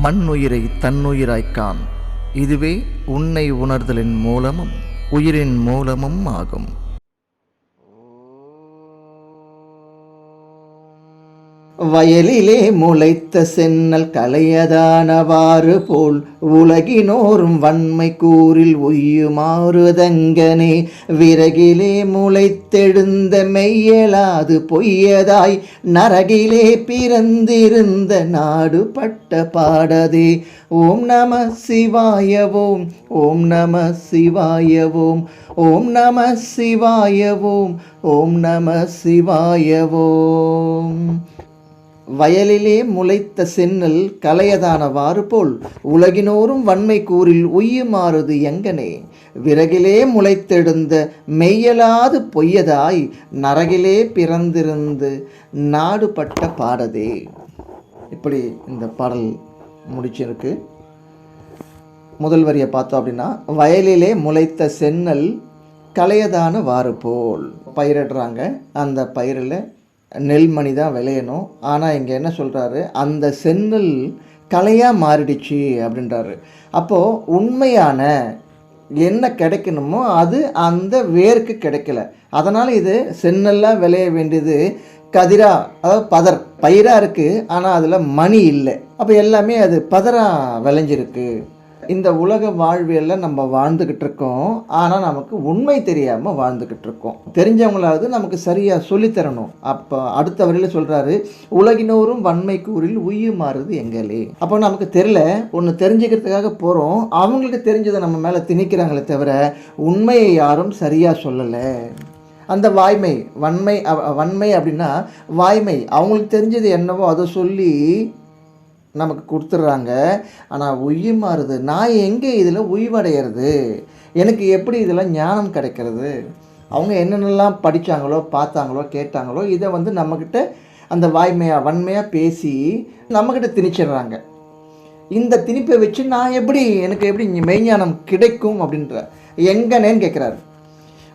மண்ணுயிரை தன்னுயிராய்க்கான். இதுவே உன்னை உணர்தலின் மூலமும் உயிரின் மூலமும் ஆகும். வயலிலே முளைத்த சென்னல் கலையதானவாறு போல் உலகினோரும் வன்மை கூறில் உய்யுமாறுதங்கனே. விறகிலே முளைத்தெழுந்த மெய்யலாது பொய்யதாய் நரகிலே பிறந்திருந்த நாடு பட்ட பாடதே. ஓம் நம சிவாயவோம், ஓம் நம சிவாயவோம், ஓம் நம சிவாயவோம், ஓம் நம சிவாயவோம். வயலிலே முளைத்த சென்னல் கலையதானவாறு போல் உலகினோரும் வன்மை கூறில் உய்யுமாறுது எங்கனே. விறகிலே முளைத்தெழுந்த மெய்யலாது பொய்யதாய் நரகிலே பிறந்திருந்து நாடு பட்ட பாடதே. இப்படி இந்த பாடல் முடிச்சிருக்கு. முதல் வரியை பார்த்தோம் அப்படின்னா, வயலிலே முளைத்த சென்னல் கலையதான வாறு போல் பயிரிடுறாங்க. அந்த பயிரில் நெல்மணி தான் விளையணும். ஆனால் இங்கே என்ன சொல்கிறாரு, அந்த சென்னல் கலையாக மாறிடுச்சு அப்படின்றாரு. அப்போது உண்மையான என்ன கிடைக்கணுமோ அது அந்த வேருக்கு கிடைக்கல. அதனால் இது சென்னல்லாம் விளைய வேண்டியது கதிரா, அதாவது பயிராக இருக்குது, ஆனால் அதில் மணி இல்லை. அப்போ எல்லாமே அது பதராக விளைஞ்சிருக்கு. இந்த உலக வாழ்வியலில் நம்ம வாழ்ந்துக்கிட்டு இருக்கோம். ஆனால் நமக்கு உண்மை தெரியாமல் வாழ்ந்துக்கிட்டு இருக்கோம். தெரிஞ்சவங்களாவது நமக்கு சரியாக சொல்லித்தரணும். அப்போ அடுத்த வரையில் சொல்கிறாரு, உலகினோரும் வன்மை கூறில் உய்யுமாறுது எங்களே. அப்போ நமக்கு தெரியல, ஒன்று தெரிஞ்சுக்கிறதுக்காக போகிறோம், அவங்களுக்கு தெரிஞ்சதை நம்ம மேலே திணிக்கிறாங்களே தவிர உண்மையை யாரும் சரியாக சொல்லலை. அந்த வாய்மை, வன்மை அப்படின்னா வாய்மை, அவங்களுக்கு தெரிஞ்சது என்னவோ அதை சொல்லி நமக்கு கொடுத்துட்றாங்க. ஆனால் உய்யுமாறுது, நான் எங்கே இதில் உய்வடைகிறது, எனக்கு எப்படி இதில் ஞானம் கிடைக்கிறது? அவங்க என்னென்னலாம் படித்தாங்களோ பார்த்தாங்களோ கேட்டாங்களோ இதை நம்மக்கிட்ட அந்த வன்மையாக பேசி நம்மக்கிட்ட திணிச்சிடுறாங்க. இந்த திணிப்பை வச்சு எனக்கு எப்படி மெய்ஞானம் கிடைக்கும் அப்படின்ற எங்கனேன்னு கேட்குறாரு.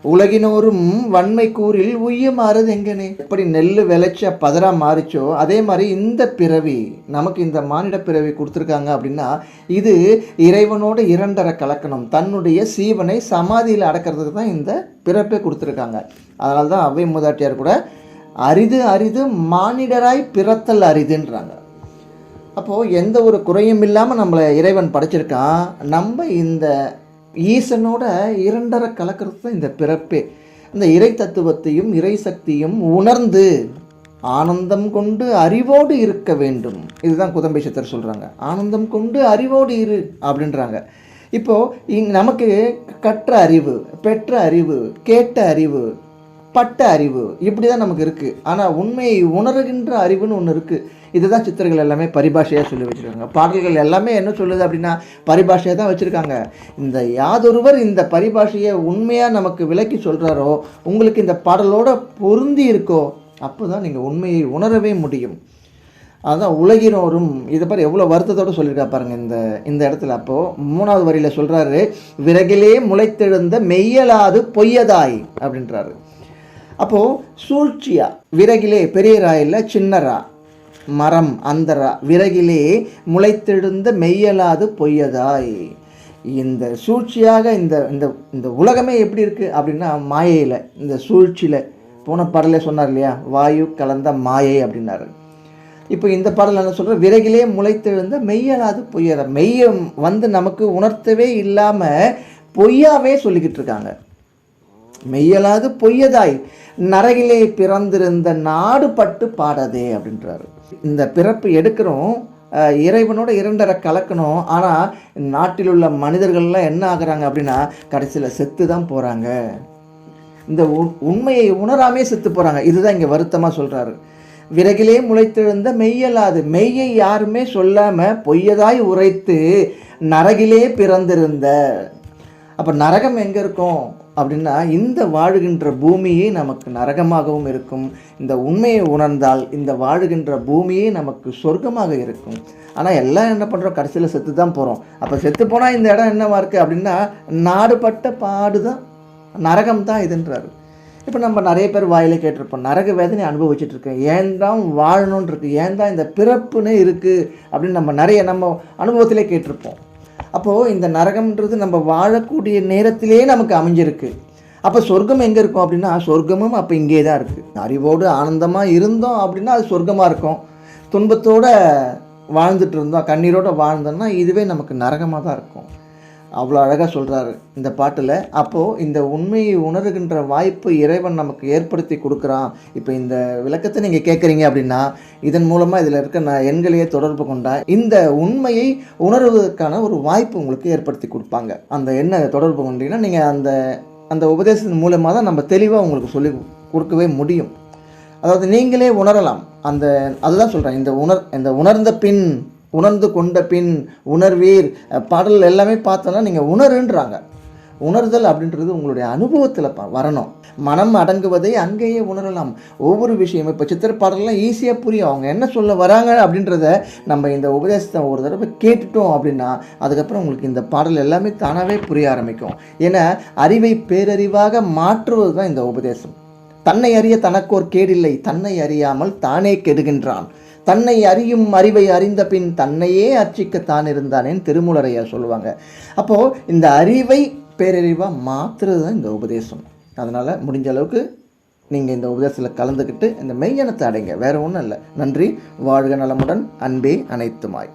உலகினோரும் வன்மை கூறில் உய்யுமாறுது எங்கனே. எப்படி நெல் விளைச்ச பதரா மாறிச்சோ அதே மாதிரி இந்த பிறவி, நமக்கு இந்த மானிட பிறவி கொடுத்துருக்காங்க அப்படின்னா இது இறைவனோட இரண்டரை கலக்கணும், தன்னுடைய சீவனை சமாதியில் அடக்கிறதுக்கு தான் இந்த பிறப்பை கொடுத்துருக்காங்க. அதனால தான் அவ்வை மூதாட்டியார் கூட அரிது அரிது மானிடராய் பிறத்தல் அரிதுன்றாங்க. அப்போது எந்த ஒரு குறையும் இல்லாமல் நம்மளை இறைவன் படைச்சிருக்கான். நம்ம இந்த ஈசனோட இரண்டரை கலக்கிறது தான் இந்த பிறப்பே. இந்த இறை தத்துவத்தையும் இறை சக்தியும் உணர்ந்து ஆனந்தம் கொண்டு அறிவோடு இருக்க வேண்டும். இதுதான் குதம்பை சித்தர் சொல்கிறாங்க. ஆனந்தம் கொண்டு அறிவோடு இரு அப்படின்றாங்க. இப்போது நமக்கு கற்ற அறிவு, பெற்ற அறிவு, கேட்ட அறிவு, பட்ட அறிவு இப்படி தான் நமக்கு இருக்குது. ஆனால் உண்மையை உணர்கின்ற அறிவுன்னு ஒன்று இருக்குது. இதுதான் சித்தர்கள் எல்லாமே பரிபாஷையாக சொல்லி வச்சுருக்காங்க. பாடல்கள் எல்லாமே என்ன சொல்லுது அப்படின்னா பரிபாஷையாக தான் வச்சுருக்காங்க. இந்த யாதொருவர் இந்த பரிபாஷையை உண்மையாக நமக்கு விளக்கி சொல்கிறாரோ, உங்களுக்கு இந்த பாடலோட பொருந்தி இருக்கோ, அப்போ தான் நீங்கள் உண்மையை உணரவே முடியும். அதுதான் உலகினோரும் இதை பாரு எவ்வளோ வருத்தத்தோடு சொல்லியிருக்கா பாருங்கள் இந்த இடத்துல. அப்போது 3வது வரியில் சொல்கிறாரு, விறகிலே முளைத்தெழுந்த மெய்யலாது பொய்யதாய் அப்படின்றாரு. அப்போது சூழ்ச்சியா, விறகிலே பெரிய ராயில் சின்னரா, மரம் அந்தரா, விறகிலே முளைத்தெழுந்த மெய்யலாது பொய்யதாய். இந்த சூழ்ச்சியாக இந்த உலகமே எப்படி இருக்குது அப்படின்னா மாயையில், இந்த சூழ்ச்சியில். போன பாடலே சொன்னார் இல்லையா, வாயு கலந்த மாயை அப்படின்னாரு. இப்போ இந்த பாடல் என்ன சொல்கிற, விறகிலே முளைத்தெழுந்த மெய்யலாது பொய்யதா. மெய்யை நமக்கு உணர்த்தவே இல்லாமல் பொய்யாவே சொல்லிக்கிட்டு இருக்காங்க. மெய்யலாது பொய்யதாய் நரகிலே பிறந்திருந்த நாடு பட்டு பாடதே அப்படின்றாரு. இந்த பிறப்பு எடுக்கிறோம், இறைவனோட இரண்டரை கலக்கணும். ஆனால் நாட்டில் உள்ள மனிதர்கள்லாம் என்ன ஆகுறாங்க அப்படின்னா கடைசியில் செத்து தான் போகிறாங்க. இந்த உண்மையை உணராமே செத்து போகிறாங்க. இதுதான் இங்கே வருத்தமாக சொல்கிறாரு. விறகிலே முளைத்தெழுந்த மெய்யலாது, மெய்யை யாருமே சொல்லாமல் பொய்யதாய் உரைத்து நரகிலே பிறந்திருந்த. அப்போ நரகம் எங்கே இருக்கும் அப்படின்னா இந்த வாழுகின்ற பூமியே நமக்கு நரகமாகவும் இருக்கும். இந்த உண்மையை உணர்ந்தால் இந்த வாழுகின்ற பூமியே நமக்கு சொர்க்கமாக இருக்கும். ஆனால் எல்லாம் என்ன பண்ணுறோம், கடைசியில் செத்து தான் போகிறோம். அப்போ செத்து போனால் இந்த இடம் என்னவா இருக்குது அப்படின்னா நாடுபட்ட பாடு தான், நரகம் தான் இதுன்றாரு. இப்போ நம்ம நிறைய பேர் வாயில கேட்டிருப்போம், நரக வேதனை அனுபவிச்சுட்டு இருக்கேன், ஏன் தான் வாழணும்னு இருக்குது, ஏன் தான் இந்த பிறப்புன்னு இருக்குது அப்படின்னு நம்ம அனுபவத்திலே கேட்டிருப்போம். அப்போது இந்த நரகம்ன்றது நம்ம வாழக்கூடிய நேரத்திலே நமக்கு அமைஞ்சிருக்கு. அப்போ சொர்க்கம் எங்கே இருக்கும் அப்படின்னா, சொர்க்கமும் அப்போ இங்கே தான் இருக்குது. அறிவோடு ஆனந்தமாக இருந்தோம் அப்படின்னா அது சொர்க்கமாக இருக்கும். துன்பத்தோடு வாழ்ந்துட்டு இருந்தோம், கண்ணீரோடு வாழ்ந்தோம்னா இதுவே நமக்கு நரகமாக தான் இருக்கும். அவ்வளோ அழகாக சொல்கிறாரு இந்த பாட்டில். அப்போது இந்த உண்மையை உணர்கின்ற வாய்ப்பு இறைவன் நமக்கு ஏற்படுத்தி கொடுக்குறான். இப்போ இந்த விளக்கத்தை நீங்கள் கேட்குறீங்க அப்படின்னா, இதன் மூலமாக இதில் இருக்க எண்களையே தொடர்பு கொண்டா இந்த உண்மையை உணர்வதற்கான ஒரு வாய்ப்பு உங்களுக்கு ஏற்படுத்தி கொடுப்பாங்க. அந்த எண்ணை தொடர்பு கொண்டீங்கன்னா நீங்கள் அந்த உபதேசத்தின் மூலமாக தான் நம்ம தெளிவாக உங்களுக்கு சொல்லி கொடுக்கவே முடியும். அதாவது நீங்களே உணரலாம். அதுதான் சொல்கிறேன், இந்த உணர்ந்த பின், உணர்ந்து கொண்ட பின், உணர்வீர் பாடல் எல்லாமே பார்த்தோன்னா நீங்கள் உணருன்றாங்க. உணர்தல் அப்படின்றது உங்களுடைய அனுபவத்தில் வரணும். மனம் அடங்குவதை அங்கேயே உணரலாம். ஒவ்வொரு விஷயமும் இப்போ சித்திர பாடலாம் ஈஸியாக புரியும். அவங்க என்ன சொல்ல வராங்க அப்படின்றத நம்ம இந்த உபதேசத்தை ஒரு தடவை கேட்டுட்டோம் அப்படின்னா அதுக்கப்புறம் உங்களுக்கு இந்த பாடல் எல்லாமே தானாகவே புரிய ஆரம்பிக்கும். ஏன்னா அறிவை பேரறிவாக மாற்றுவது தான் இந்த உபதேசம். தன்னை அறிய தனக்கோர் கேடில்லை, தன்னை அறியாமல் தானே கெடுகின்றான், தன்னை அறியும் அறிவை அறிந்த பின் தன்னையே அர்ச்சிக்கத்தான் இருந்தானேன்னு திருமூலரையார் சொல்லுவாங்க. அப்போது இந்த அறிவை பேரறிவாக மாற்றுறது தான் இந்த உபதேசம். அதனால் முடிஞ்ச அளவுக்கு நீங்கள் இந்த உபதேசத்தில் கலந்துக்கிட்டு இந்த மெய்ஞானத்தை அடைங்க, வேறு ஒன்றும் இல்லை. நன்றி. வாழ்க நலமுடன். அன்பே அனைத்துமாய்.